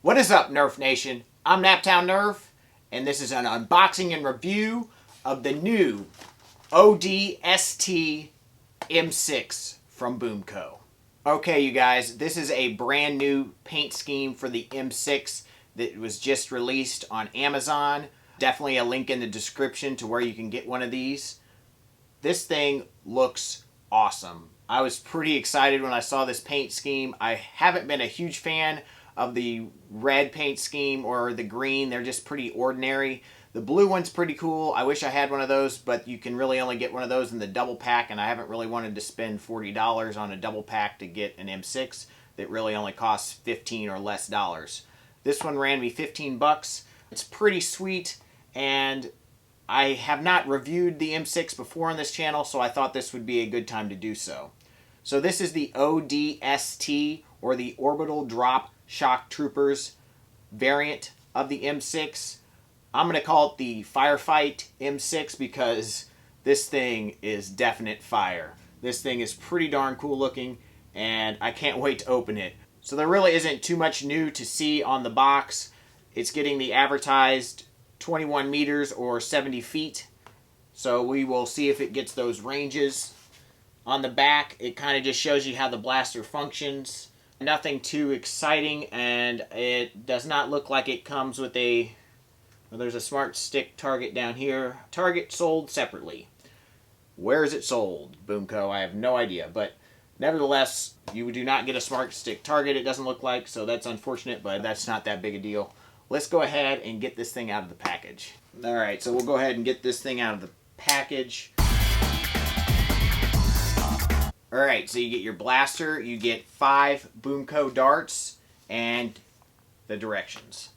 What is up, Nerf Nation? I'm Naptown Nerf, and this is an unboxing and review of the new ODST M6 from BoomCo. Okay, you guys, this is a brand new paint scheme for the M6 that was just released on Amazon. Definitely a link in the description to where you can get one of these. This thing looks awesome. I was pretty excited when I saw this paint scheme. I haven't been a huge fan of the red paint scheme or the green. They're just pretty ordinary. The blue one's pretty cool. I wish I had one of those, but you can really only get one of those in the double pack, and I haven't really wanted to spend $40 on a double pack to get an M6 that really only costs $15 or less dollars. This one ran me 15 bucks. It's pretty sweet, and I have not reviewed the M6 before on this channel, so I thought this would be a good time to do so. So this is the ODST, or the Orbital Drop Shock Troopers variant of the M6. I'm going to call it the Firefight M6 because this thing is definite fire. This thing is pretty darn cool looking, and I can't wait to open it. So there really isn't too much new to see on the box. It's getting the advertised 21 meters or 70 feet. So we will see if it gets those ranges. On the back, it kind of just shows you how the blaster functions. Nothing too exciting, and it does not look like it comes with a... Well, there's a smart stick target down here. Target sold separately. Where is it sold? BoomCo, I have no idea. But nevertheless, you do not get a smart stick target, it doesn't look like, so that's unfortunate, but that's not that big a deal. Let's go ahead and get this thing out of the package. Alright, so we'll go ahead and get this thing out of the package. Alright, so you get your blaster, you get 5 BoomCo darts, and the directions.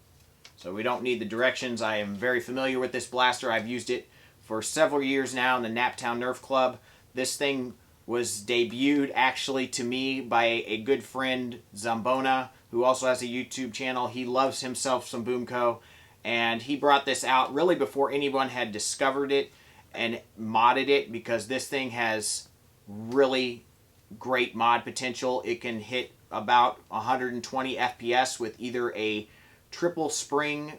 So we don't need the directions. I am very familiar with this blaster. I've used it for several years now in the Naptown Nerf Club. This thing was debuted actually to me by a good friend, Zambona, who also has a YouTube channel. He loves himself some BoomCo, and he brought this out really before anyone had discovered it and modded it, because this thing has really great mod potential. It can hit about 120 FPS with either a triple spring,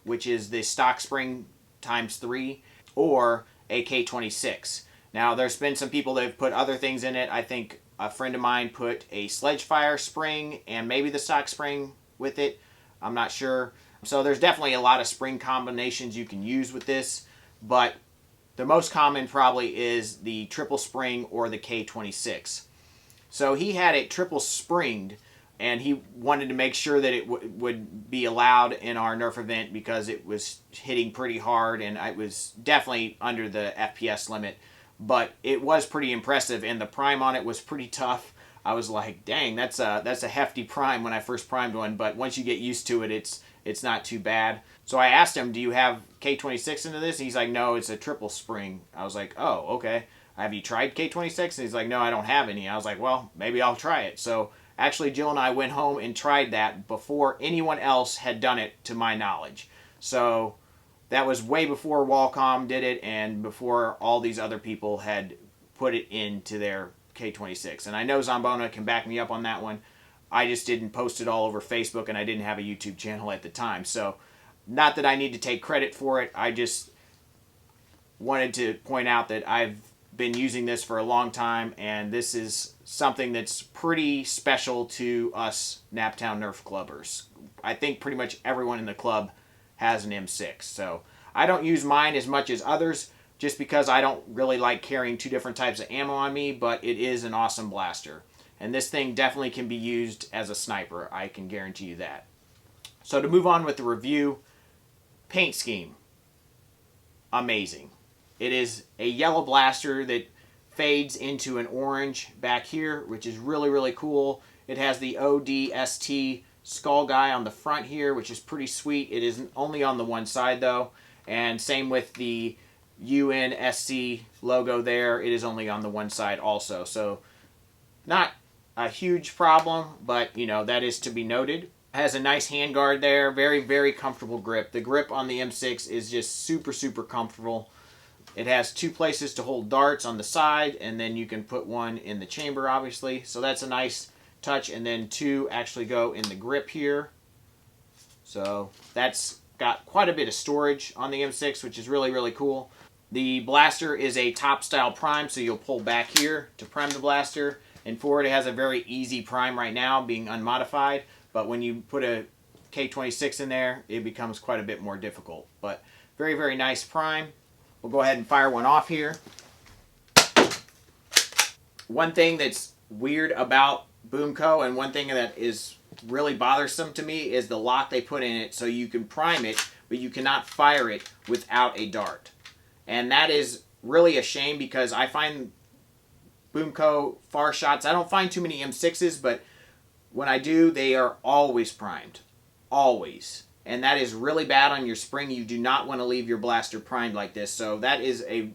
which is the stock spring times 3, or a K26. Now, there's been some people that have put other things in it. I think a friend of mine put a Sledgefire spring and maybe the stock spring with it. I'm not sure. So there's definitely a lot of spring combinations you can use with this, but the most common probably is the triple spring or the K26. So he had it triple springed, and he wanted to make sure that it would be allowed in our Nerf event because it was hitting pretty hard, and it was definitely under the FPS limit. But it was pretty impressive, and the prime on it was pretty tough. I was like, dang, that's a hefty prime when I first primed one, but once you get used to it, it's not too bad. So I asked him, do you have K26 into this? And he's like, no, it's a triple spring. I was like, oh, okay. Have you tried K26? And he's like, no, I don't have any. I was like, well, maybe I'll try it. So actually, Jill and I went home and tried that before anyone else had done it, to my knowledge. So that was way before Wacom did it and before all these other people had put it into their K26. And I know Zambona can back me up on that one. I just didn't post it all over Facebook, and I didn't have a YouTube channel at the time. So not that I need to take credit for it. I just wanted to point out that I've been using this for a long time, and this is something that's pretty special to us Naptown Nerf Clubbers. I think pretty much everyone in the club has an M6. So I don't use mine as much as others just because I don't really like carrying 2 different types of ammo on me, but it is an awesome blaster. And this thing definitely can be used as a sniper. I can guarantee you that. So to move on with the review, paint scheme. Amazing. It is a yellow blaster that fades into an orange back here, which is really, really cool. It has the ODST skull guy on the front here, which is pretty sweet. It is only on the one side, though. And same with the UNSC logo there. It is only on the one side also. So not a huge problem, but, you know, that is to be noted. It has a nice handguard there. Very, very comfortable grip. The grip on the M6 is just super, super comfortable. It has 2 places to hold darts on the side, and then you can put one in the chamber, obviously. So that's a nice touch, and then 2 actually go in the grip here. So that's got quite a bit of storage on the M6, which is really, really cool. The blaster is a top style prime, so you'll pull back here to prime the blaster. And forward it has a very easy prime right now, being unmodified. But when you put a K26 in there, it becomes quite a bit more difficult. But very, very nice prime. We'll go ahead and fire one off here. One thing that's weird about BoomCo, and one thing that is really bothersome to me, is the lock they put in it so you can prime it, but you cannot fire it without a dart. And that is really a shame, because I find BoomCo far shots, I don't find too many M6s, but when I do, they are always primed. Always. And that is really bad on your spring. You do not want to leave your blaster primed like this. So that is a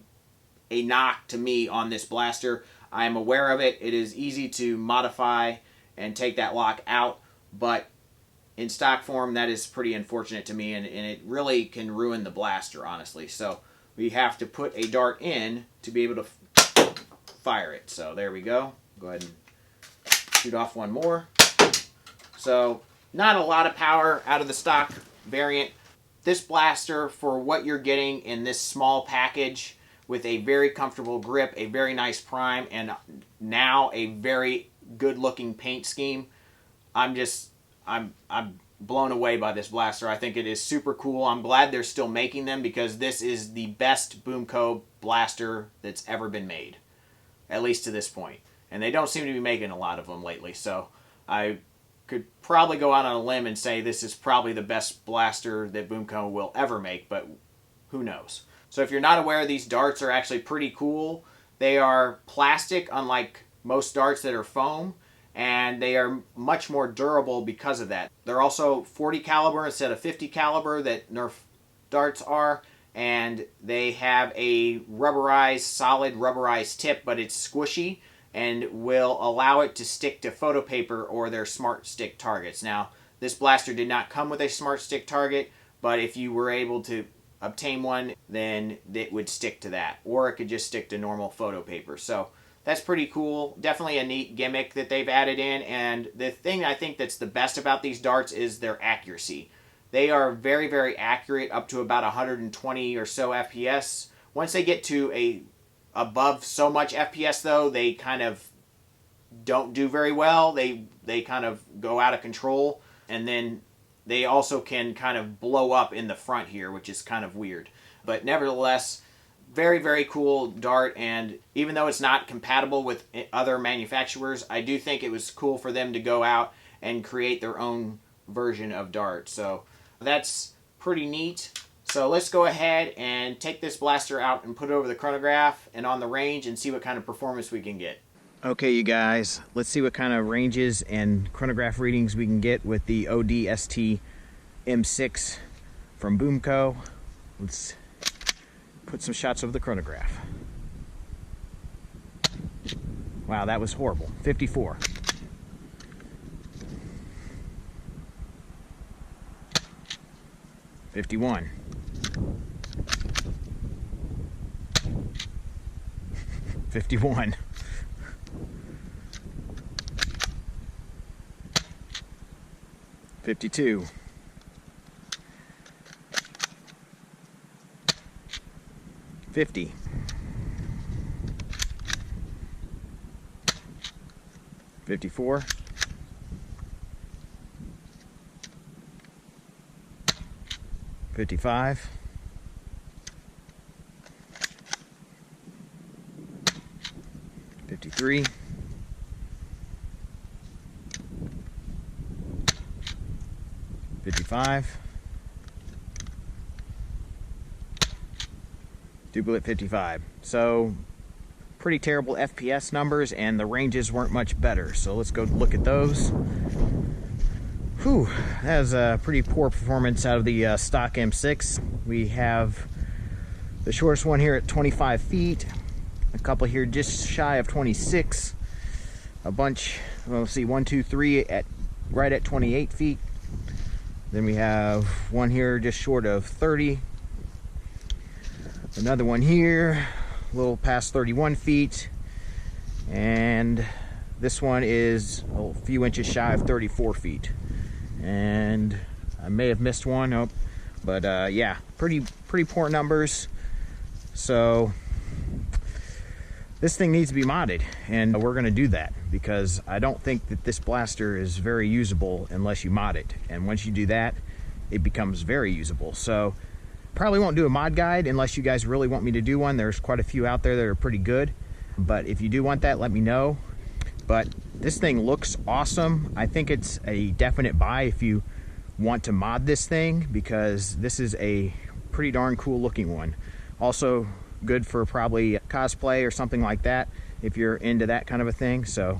knock to me on this blaster. I am aware of it. It is easy to modify and take that lock out, but in stock form, that is pretty unfortunate to me, and it really can ruin the blaster, honestly. So we have to put a dart in to be able to fire it. So there we go. Go ahead and shoot off one more. So not a lot of power out of the stock variant. This blaster, for what you're getting in this small package, with a very comfortable grip, a very nice prime, and now a very good looking paint scheme, I'm blown away by this blaster. I think it is super cool. I'm glad they're still making them, because this is the best BoomCo blaster that's ever been made, at least to this point. And they don't seem to be making a lot of them lately, so I could probably go out on a limb and say this is probably the best blaster that BoomCo will ever make, but who knows. So if you're not aware, these darts are actually pretty cool. They are plastic, unlike most darts that are foam, and they are much more durable because of that. They're also 40 caliber instead of 50 caliber that Nerf darts are, and they have a rubberized, solid rubberized tip, but it's squishy and will allow it to stick to photo paper or their smart stick targets. Now, this blaster did not come with a smart stick target, but if you were able to obtain one, then it would stick to that, or it could just stick to normal photo paper. So that's pretty cool. Definitely a neat gimmick that they've added in, and the thing I think that's the best about these darts is their accuracy. They are very, very accurate, up to about 120 or so FPS. Once they get to above so much FPS, though, they kind of don't do very well. They kind of go out of control, and then they also can kind of blow up in the front here, which is kind of weird. But nevertheless, very, very cool dart, and even though it's not compatible with other manufacturers, I do think it was cool for them to go out and create their own version of dart. So that's pretty neat. So let's go ahead and take this blaster out and put it over the chronograph and on the range and see what kind of performance we can get. Okay, you guys, let's see what kind of ranges and chronograph readings we can get with the ODST M6 from BoomCo. Let's put some shots over the chronograph. Wow, that was horrible. 54. 51. 51. 52. 50. 54. 55. 53. 55. Duplicate 55. So pretty terrible FPS numbers, and the ranges weren't much better. So let's go look at those. Whew, that was a pretty poor performance out of the stock M6. We have the shortest one here at 25 feet, a couple here just shy of 26, a bunch, well, let's see, 1, 2, 3 right at 28 feet. Then we have one here just short of 30, another one here a little past 31 feet, and this one is a few inches shy of 34 feet. And I may have missed one. Oh, but yeah, pretty poor numbers. So this thing needs to be modded, and we're going to do that because I don't think that this blaster is very usable unless you mod it. And once you do that, it becomes very usable. So probably won't do a mod guide unless you guys really want me to do one. There's quite a few out there that are pretty good, but if you do want that, let me know. But this thing looks awesome. I think it's a definite buy if you want to mod this thing, because this is a pretty darn cool looking one. Also good for probably cosplay or something like that if you're into that kind of a thing. So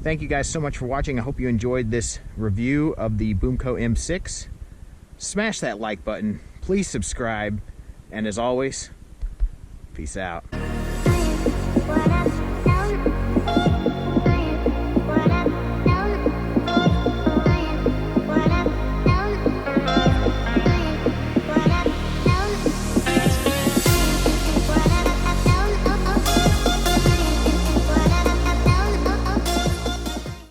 thank you guys so much for watching. I hope you enjoyed this review of the BoomCo M6. Smash that like button, please subscribe, and as always, peace out.